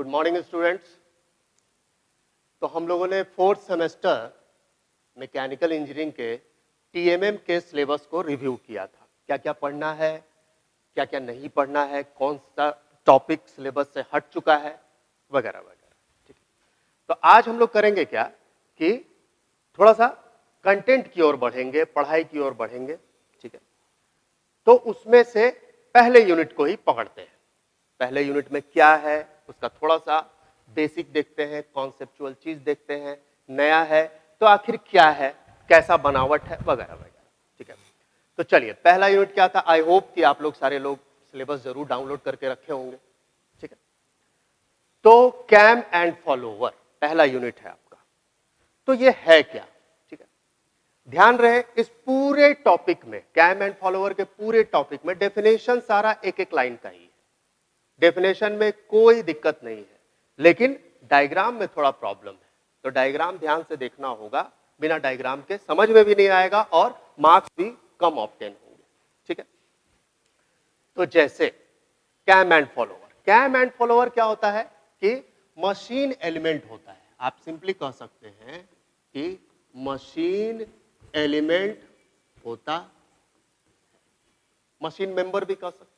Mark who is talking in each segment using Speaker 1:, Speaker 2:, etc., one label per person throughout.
Speaker 1: Good morning students. तो हम लोगों ने फोर्थ सेमेस्टर मैकेनिकल इंजीनियरिंग के टीएमएम के सिलेबस को रिव्यू किया था। क्या क्या पढ़ना है, क्या क्या नहीं पढ़ना है, कौन सा टॉपिक सिलेबस से हट चुका है, वगैरह वगैरह। ठीक है, तो आज हम लोग करेंगे क्या कि थोड़ा सा कंटेंट की ओर बढ़ेंगे, पढ़ाई की ओर बढ़ेंगे। ठीक है, तो उसमें से पहले यूनिट को ही पकड़ते हैं। पहले यूनिट में क्या है उसका थोड़ा सा बेसिक देखते हैं, कॉन्सेप्चुअल चीज देखते हैं, नया है तो आखिर क्या है, कैसा बनावट है, वगैरह वगैरह। ठीक है, तो चलिए पहला यूनिट क्या था। आई होप कि आप लोग सारे लोग सिलेबस जरूर डाउनलोड करके रखे होंगे। ठीक है, तो कैम एंड फॉलोवर पहला यूनिट है आपका। तो ये है क्या? ठीक है, ध्यान रहे इस पूरे टॉपिक में, कैम एंड फॉलोवर के पूरे टॉपिक में डेफिनेशन सारा एक एक लाइन का ही है। डेफिनेशन में कोई दिक्कत नहीं है, लेकिन डायग्राम में थोड़ा प्रॉब्लम है। तो डायग्राम ध्यान से देखना होगा, बिना डायग्राम के समझ में भी नहीं आएगा और मार्क्स भी कम ऑब्टेन होंगे। ठीक है, तो जैसे cam and follower, cam and follower क्या होता है कि मशीन एलिमेंट होता है। आप सिंपली कह सकते हैं कि मशीन एलिमेंट होता, मशीन मेंबर भी कह सकते हैं।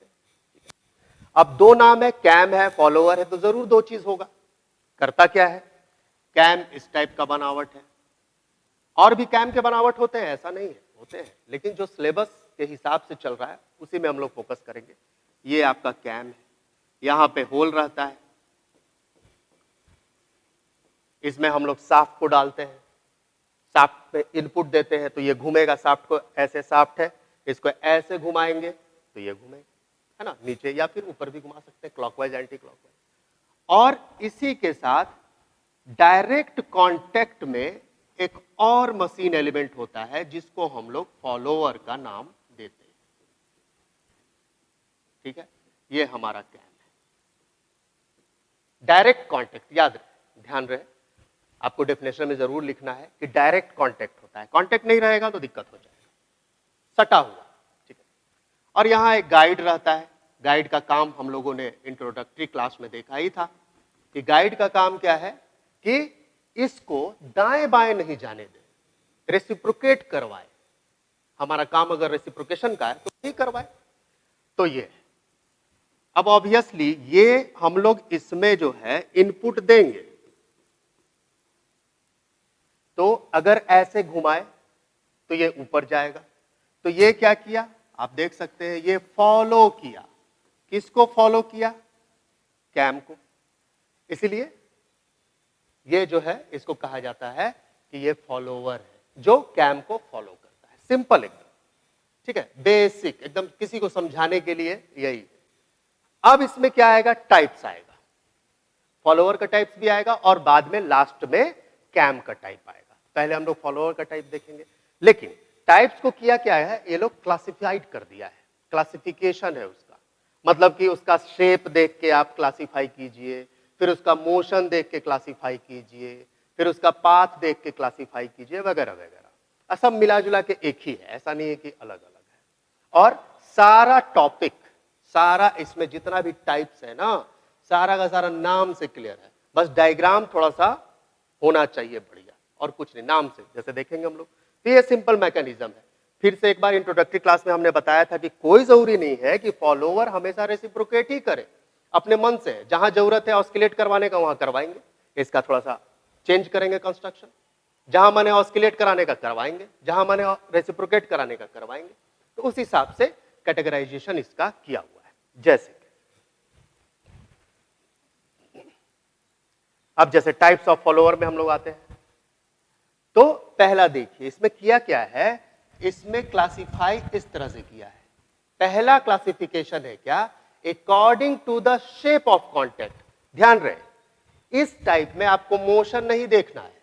Speaker 1: अब दो नाम है, कैम है, फॉलोवर है, तो जरूर दो चीज होगा। करता क्या है, कैम इस टाइप का बनावट है, और भी कैम के बनावट होते हैं, ऐसा नहीं है, होते हैं, लेकिन जो सिलेबस के हिसाब से चल रहा है उसी में हम लोग फोकस करेंगे। ये आपका कैम है, यहां पे होल रहता है, इसमें हम लोग शाफ्ट को डालते हैं, शाफ्ट पे इनपुट देते हैं तो ये घूमेगा। शाफ्ट को ऐसे शाफ्ट है, इसको ऐसे घुमाएंगे तो ये घूमेगा, है ना, नीचे या फिर ऊपर भी घुमा सकते हैं, क्लॉकवाइज एंटी क्लॉकवाइज। और इसी के साथ डायरेक्ट कांटेक्ट में एक और मशीन एलिमेंट होता है जिसको हम लोग फॉलोअर का नाम देते हैं। ठीक है, ये हमारा कैम है। डायरेक्ट कांटेक्ट याद रहे, ध्यान रहे, आपको डेफिनेशन में जरूर लिखना है कि डायरेक्ट कांटेक्ट होता है। कांटेक्ट नहीं रहेगा तो दिक्कत हो जाएगा, सटा हुआ। ठीक है, और यहां एक गाइड रहता है। गाइड का काम हम लोगों ने इंट्रोडक्टरी क्लास में देखा ही था कि गाइड का काम क्या है कि इसको दाएं बाएं नहीं जाने दे, रेसिप्रोकेट करवाए। हमारा काम अगर रेसिप्रोकेशन का है तो ही करवाए। तो ये है। अब ऑब्वियसली ये हम लोग इसमें जो है इनपुट देंगे, तो अगर ऐसे घुमाए तो ये ऊपर जाएगा। तो ये क्या किया आप देख सकते हैं, ये फॉलो किया। किसको फॉलो किया? कैम को। इसलिए ये जो है इसको कहा जाता है कि ये फॉलोवर है जो कैम को फॉलो करता है। सिंपल एकदम, ठीक है, बेसिक एकदम, किसी को समझाने के लिए यही। अब इसमें क्या आएगा? टाइप्स आएगा, फॉलोवर का टाइप्स भी आएगा और बाद में लास्ट में कैम का टाइप आएगा। पहले हम लोग फॉलोवर का टाइप देखेंगे, लेकिन टाइप्स को किया क्या है, ये लोग क्लासिफाइड कर दिया है। क्लासिफिकेशन है उसका, मतलब कि उसका शेप देख के आप क्लासिफाई कीजिए, फिर उसका मोशन देख के क्लासिफाई कीजिए, फिर उसका पाथ देख के क्लासिफाई कीजिए, वगैरह वगैरह। सब मिला जुला के एक ही है, ऐसा नहीं है कि अलग अलग है। और सारा टॉपिक, सारा इसमें जितना भी टाइप्स है ना, सारा का सारा नाम से क्लियर है। बस डायग्राम थोड़ा सा होना चाहिए बढ़िया, और कुछ नहीं, नाम से जैसे देखेंगे हम लोग। तो ये सिंपल मैकेनिज्म है। फिर से एक बार इंट्रोडक्टरी क्लास में हमने बताया था कि कोई जरूरी नहीं है कि फॉलोवर हमेशा रेसिप्रोकेट ही करे, अपने मन से जहां जरूरत है ऑस्किलेट करवाने का वहां करवाएंगे। इसका थोड़ा सा चेंज करेंगे कंस्ट्रक्शन, जहां मन है ऑस्किलेट कराने का करवाएंगे, जहां मन है रेसिप्रोकेट कराने का करवाएंगे। तो उस हिसाब से कैटेगराइजेशन इसका किया हुआ है। जैसे अब जैसे टाइप्स ऑफ फॉलोवर में हम लोग आते हैं, तो पहला देखिए इसमें किया क्या है, इसमें क्लासिफाई इस तरह से किया है। पहला क्लासिफिकेशन है क्या, according to the shape of contact. ध्यान रहे, इस टाइप में आपको मोशन नहीं देखना है,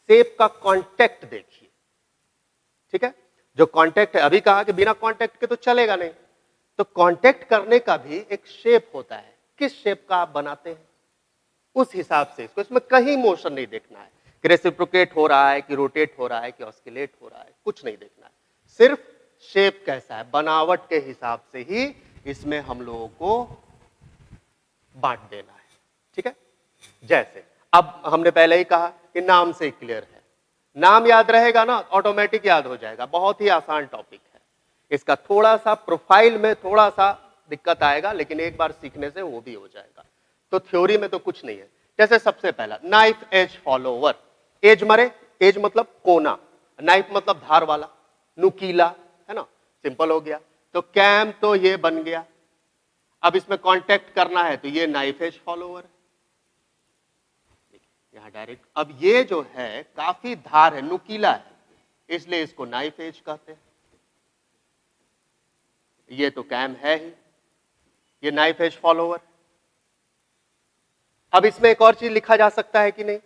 Speaker 1: शेप का कॉन्टेक्ट देखिए। ठीक है, जो कॉन्टेक्ट है, अभी कहा कि बिना कॉन्टेक्ट के तो चलेगा नहीं, तो कॉन्टेक्ट करने का भी एक शेप होता है। किस शेप का आप बनाते हैं उस हिसाब से इसको, इसमें कहीं मोशन नहीं देखना है कि रेसिप्रोकेट हो रहा है कि रोटेट हो रहा है कि ऑस्किलेट हो रहा है, कुछ नहीं देखना है। सिर्फ शेप कैसा है, बनावट के हिसाब से ही इसमें हम लोगों को बांट देना है। ठीक है। जैसे अब हमने पहले ही कहा कि नाम से क्लियर है, नाम याद रहेगा ना, ऑटोमेटिक याद हो जाएगा, बहुत ही आसान टॉपिक है। इसका थोड़ा सा प्रोफाइल में थोड़ा सा दिक्कत आएगा, लेकिन एक बार सीखने से वो भी हो जाएगा। तो थ्योरी में तो कुछ नहीं है। जैसे सबसे पहला नाइफ एज फॉलोवर, एज मरे, एज मतलब कोना, नाइफ मतलब धार वाला, नुकीला, है ना, सिंपल हो गया। तो कैम तो ये बन गया। अब इसमें कांटेक्ट करना है तो ये नाइफ एज फॉलोवर है, यहां डायरेक्ट। अब ये जो है काफी धार है, नुकीला है, इसलिए इसको नाइफ एज कहते हैं। ये तो कैम है ही, ये नाइफ एज फॉलोवर। अब इसमें एक और चीज लिखा जा सकता है कि नहीं,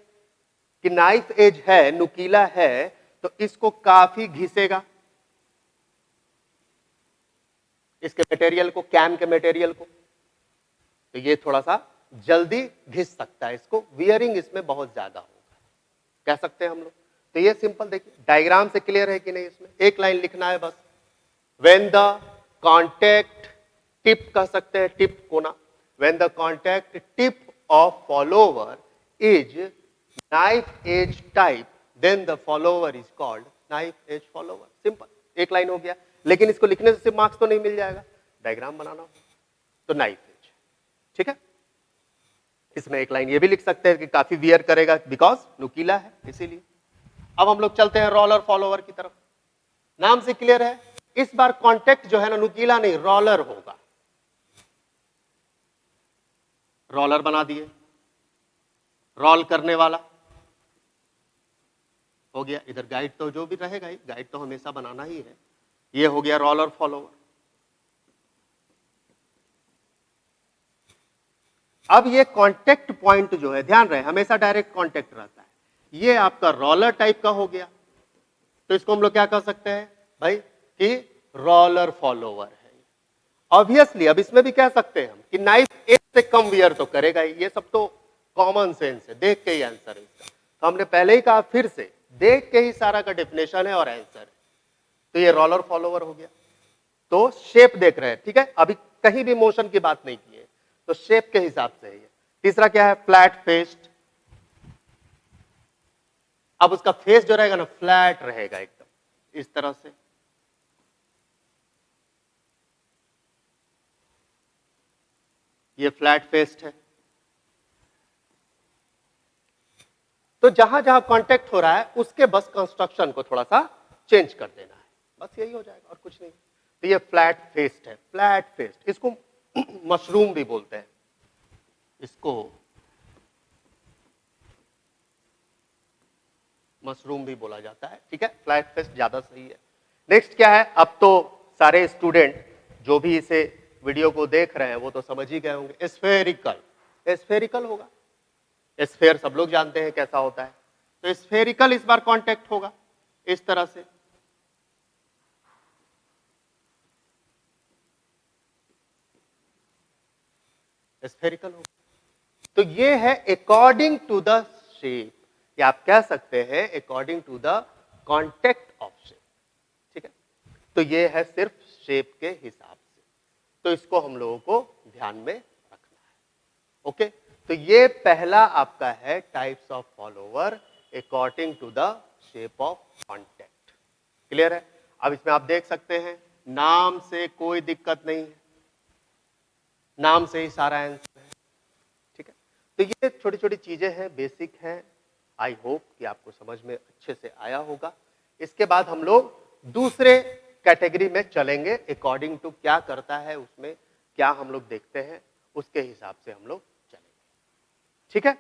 Speaker 1: कि नाइफ एज है, नुकीला है, तो इसको काफी घिसेगा, इसके मटेरियल को, कैम के मटेरियल को, तो ये थोड़ा सा जल्दी घिस सकता है इसको, वियरिंग इसमें बहुत ज्यादा होगा, कह सकते हैं हम लोग। तो ये सिंपल देखिए, डायग्राम से क्लियर है कि नहीं, इसमें एक लाइन लिखना है बस। व्हेन द कॉन्टेक्ट टिप, कह सकते हैं टिप कोना, when the contact tip of follower is knife edge type, then the follower is called knife edge follower. Simple, एक लाइन हो गया। लेकिन इसको लिखने से सिर्फ मार्क्स तो नहीं मिल जाएगा, डायग्राम बनाना हो तो नाइफ एज, ठीक है। इसमें एक लाइन ये भी लिख सकते हैं कि काफी वियर करेगा, बिकॉज नुकीला है इसीलिए। अब हम लोग चलते हैं रोलर फॉलोवर की तरफ। नाम से क्लियर है, इस बार कॉन्टेक्ट जो है ना, नुकीला नहीं, रोलर होगा। रोलर बना दिए, रोल करने वाला हो गया। इधर गाइड तो जो भी रहेगा ही, गाइड तो हमेशा बनाना ही है। ये हो गया रोलर फॉलोवर। अब ये कांटेक्ट पॉइंट जो है, ध्यान रहे हमेशा डायरेक्ट कांटेक्ट रहता है, ये आपका रोलर टाइप का हो गया। तो इसको हम लोग क्या कह सकते हैं भाई, कि रोलर फॉलोवर है। ऑब्वियसली अब इसमें भी कह सकते हैं हम कि नाइफ एज से कम वियर तो करेगा ही, ये सब तो कॉमन सेंस है, देख के ही आंसर है इसका। तो हमने पहले ही कहा, फिर से देख के ही सारा का डेफिनेशन है और आंसर है। तो ये रोलर फॉलोवर हो गया। तो शेप देख रहे हैं, ठीक है, अभी कहीं भी मोशन की बात नहीं की है, तो शेप के हिसाब से है। तीसरा क्या है, फ्लैट फेस्ड। अब उसका फेस जो रहेगा ना, फ्लैट रहेगा एकदम इस तरह से। ये फ्लैट फेस्ड है। तो जहां जहां कांटेक्ट हो रहा है उसके बस कंस्ट्रक्शन को थोड़ा सा चेंज कर देना है, बस यही हो जाएगा और कुछ नहीं। तो ये फ्लैट फेस्ड है, फ्लैट फेस्ड। इसको मशरूम भी बोलते हैं, इसको मशरूम भी बोला जाता है, ठीक है। फ्लैट फेस्ड ज्यादा सही है। नेक्स्ट क्या है, अब तो सारे स्टूडेंट जो भी इसे वीडियो को देख रहे हैं वो तो समझ ही गए होंगे। स्फेरिकल, स्फेरिकल होगा। स्फेयर सब लोग जानते हैं कैसा होता है, तो स्फेरिकल इस बार कांटेक्ट होगा इस तरह से। स्फेरिकल होगा। तो ये है अकॉर्डिंग टू द शेप, या आप कह सकते हैं according to the contact of shape, ठीक है। तो ये है सिर्फ शेप के हिसाब से, तो इसको हम लोगों को ध्यान में रखना है। ओके, तो ये पहला आपका है types of follower according to the shape of contact. Clear है। अब इसमें आप देख सकते हैं नाम से कोई दिक्कत नहीं है, नाम से ही सारा आंसर है, ठीक है। तो ये छोटी छोटी चीजें हैं, बेसिक हैं। आई होप कि आपको समझ में अच्छे से आया होगा। इसके बाद हम लोग दूसरे कैटेगरी में चलेंगे, अकॉर्डिंग टू क्या करता है उसमें क्या हम लोग देखते हैं, उसके हिसाब से हम लोग चलेंगे, ठीक है।